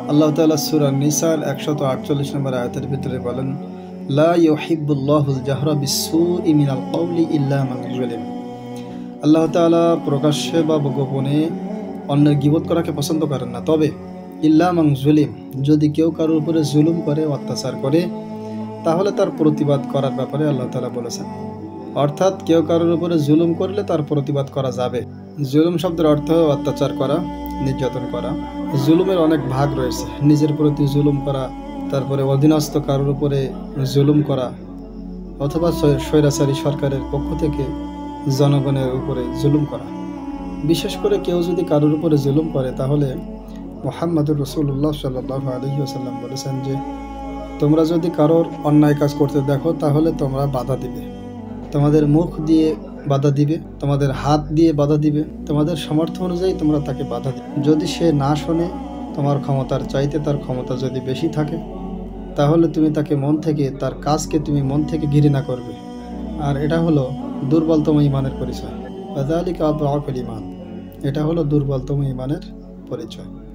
আল্লাহ তাআলা সূরা নিসার 148 নম্বর আয়াতের ভিতরে বলেন, লা ইউহিব্বুল্লাহুল জাহরা বিসসুই মিনাল কওলি ইল্লা মান যুলিম। আল্লাহ তাআলা প্রকাশ্যে বা গোপনে অন্যের গীবত করাকে পছন্দ করেন না, তবে ইল্লা মান যুলিম, যদি কেউ কারোর উপরে জুলুম করে, অত্যাচার করে, তাহলে তার প্রতিবাদ করার ব্যাপারে আল্লাহ তাআলা বলেছেন। অর্থাৎ কেউ কারোর উপরে জুলুম করলে তার প্রতিবাদ করা যাবে। জুলুম শব্দের অর্থ অত্যাচার করা, নির্যাতন করা। জুলুমের অনেক ভাগ রয়েছে। নিজের প্রতি জুলুম করা, তারপরে অধীনস্থ কারোর উপরে জুলুম করা, অথবা স্বৈরাচারী সরকারের পক্ষ থেকে জনগণের উপরে জুলুম করা। বিশেষ করে কেউ যদি কারোর উপরে জুলুম করে, তাহলে মুহাম্মদুর রাসূলুল্লাহ সাল্লাল্লাহু আলাইহি ওয়াসাল্লাম বলেছেন যে, তোমরা যদি কারোর অন্যায় কাজ করতে দেখো, তাহলে তোমরা বাধা দিবে। তোমাদের মুখ দিয়ে বাধা দিবে, তোমাদের হাত দিয়ে বাধা দিবে, তোমাদের সামর্থ্য অনুযায়ী তোমরা তাকে বাধা দিবে। যদি সে না শোনে, তোমার ক্ষমতার চাইতে তার ক্ষমতা যদি বেশি থাকে, তাহলে তুমি তাকে মন থেকে, তার কাজকে তুমি মন থেকে ঘৃণা করবে। আর এটা হলো দুর্বলতম ঈমানের পরিচয়। যালিকা আদআফুল ঈমান। এটা হলো দুর্বলতম ঈমানের পরিচয়।